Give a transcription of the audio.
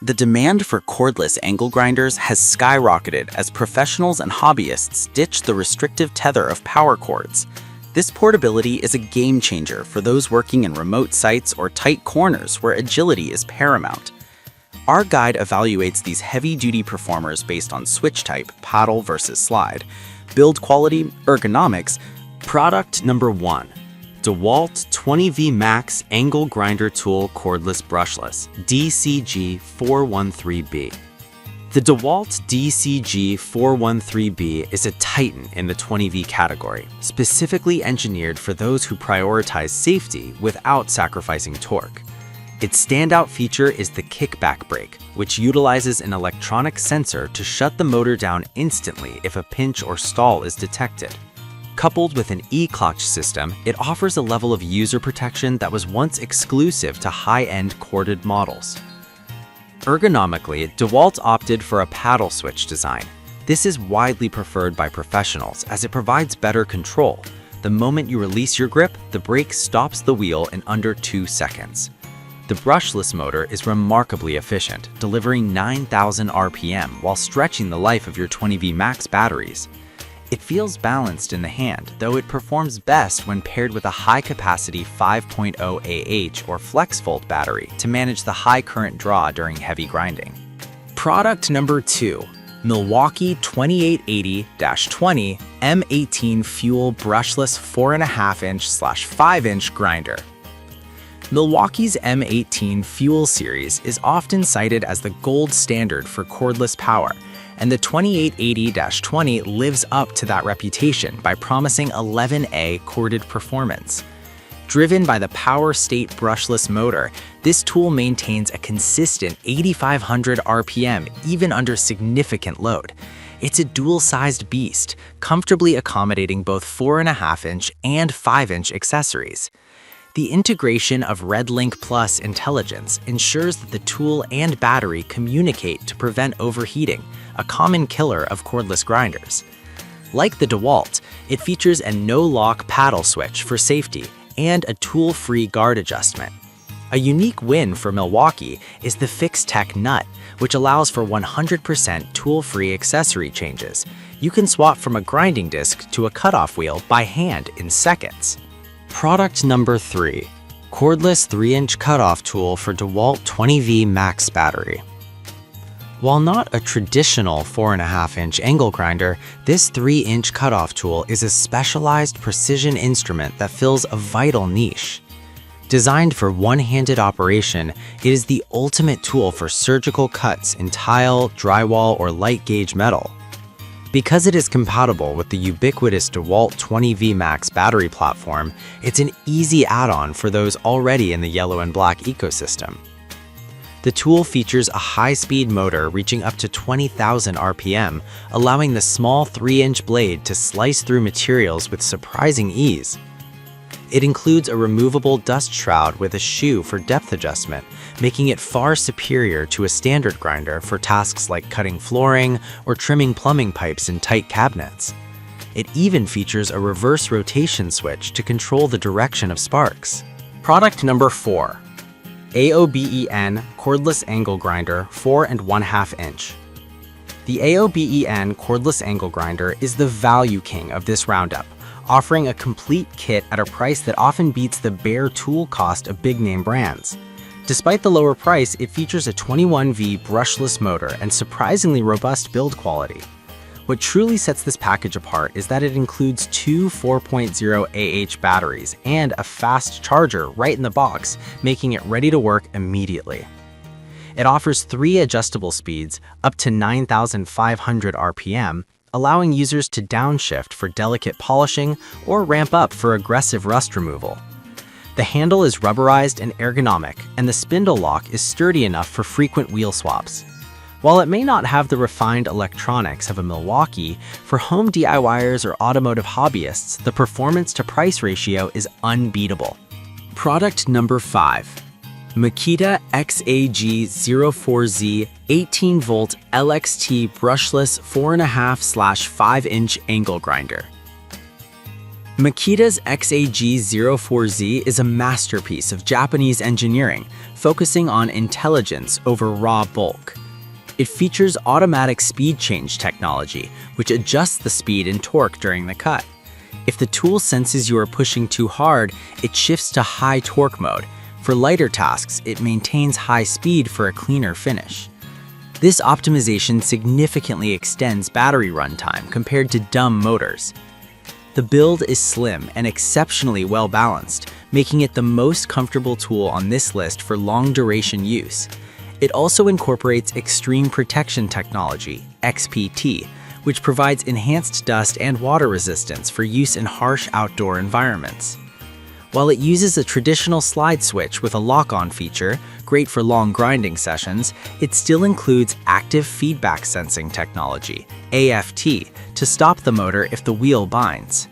The demand for cordless angle grinders has skyrocketed as professionals and hobbyists ditch the restrictive tether of power cords. This portability is a game changer for those working in remote sites or tight corners where agility is paramount. Our guide evaluates these heavy-duty performers based on switch type, paddle versus slide, build quality, ergonomics. Product number 1. dewalt 20V Max Angle Grinder Tool Cordless Brushless DCG413B. The dewalt DCG413B is a titan in the 20V category, specifically engineered for those who prioritize safety without sacrificing torque. Its standout feature is the kickback brake, which utilizes an electronic sensor to shut the motor down instantly if a pinch or stall is detected. Coupled with an e-clutch system, it offers a level of user protection that was once exclusive to high-end corded models. Ergonomically, dewalt opted for a paddle switch design. This is widely preferred by professionals as it provides better control. The moment you release your grip, the brake stops the wheel in under 2 seconds. The brushless motor is remarkably efficient, delivering 9,000 RPM while stretching the life of your 20V Max batteries. It feels balanced in the hand, though it performs best when paired with a high-capacity 5.0 AH or FlexVolt battery to manage the high current draw during heavy grinding. Product number 2. Milwaukee 2880-20 M18 Fuel Brushless 4.5-inch/5-inch Grinder. Milwaukee's M18 Fuel series is often cited as the gold standard for cordless power, and the 2880-20 lives up to that reputation by promising 11A corded performance. Driven by the Power State brushless motor, this tool maintains a consistent 8,500 RPM even under significant load. It's a dual-sized beast, comfortably accommodating both 4.5-inch and 5-inch accessories. The integration of RedLink Plus intelligence ensures that the tool and battery communicate to prevent overheating, a common killer of cordless grinders. Like the dewalt, it features a no-lock paddle switch for safety and a tool-free guard adjustment. A unique win for Milwaukee is the FixTech nut, which allows for 100% tool-free accessory changes. You can swap from a grinding disc to a cutoff wheel by hand in seconds. Product number 3. Cordless 3-inch cutoff tool for dewalt 20V Max battery. While not a traditional 4.5-inch angle grinder, this 3-inch cutoff tool is a specialized precision instrument that fills a vital niche. Designed for one-handed operation, it is the ultimate tool for surgical cuts in tile, drywall, or light-gauge metal. Because it is compatible with the ubiquitous dewalt 20V Max battery platform, it's an easy add-on for those already in the yellow and black ecosystem. The tool features a high-speed motor reaching up to 20,000 RPM, allowing the small 3-inch blade to slice through materials with surprising ease. It includes a removable dust shroud with a shoe for depth adjustment, making it far superior to a standard grinder for tasks like cutting flooring or trimming plumbing pipes in tight cabinets. It even features a reverse rotation switch to control the direction of sparks. Product number 4. AOBEN Cordless Angle Grinder 4.5-inch. The AOBEN Cordless Angle Grinder is the value king of this roundup, offering a complete kit at a price that often beats the bare tool cost of big-name brands. Despite the lower price, it features a 21V brushless motor and surprisingly robust build quality. What truly sets this package apart is that it includes 2 4.0 AH batteries and a fast charger right in the box, making it ready to work immediately. It offers 3 adjustable speeds, up to 9,500 RPM, allowing users to downshift for delicate polishing or ramp up for aggressive rust removal. The handle is rubberized and ergonomic, and the spindle lock is sturdy enough for frequent wheel swaps. While it may not have the refined electronics of a Milwaukee, for home DIYers or automotive hobbyists, the performance-to-price ratio is unbeatable. Product number 5. Makita XAG04Z 18V LXT Brushless 4.5/5-inch Angle Grinder. Makita's XAG04Z is a masterpiece of Japanese engineering, focusing on intelligence over raw bulk. It features automatic speed change technology, which adjusts the speed and torque during the cut. If the tool senses you are pushing too hard, it shifts to high torque mode. For lighter tasks, it maintains high speed for a cleaner finish. This optimization significantly extends battery runtime compared to dumb motors. The build is slim and exceptionally well balanced, making it the most comfortable tool on this list for long-duration use. It also incorporates extreme protection technology, XPT, which provides enhanced dust and water resistance for use in harsh outdoor environments. While it uses a traditional slide switch with a lock-on feature, great for long grinding sessions, it still includes active feedback sensing technology, AFT, to stop the motor if the wheel binds.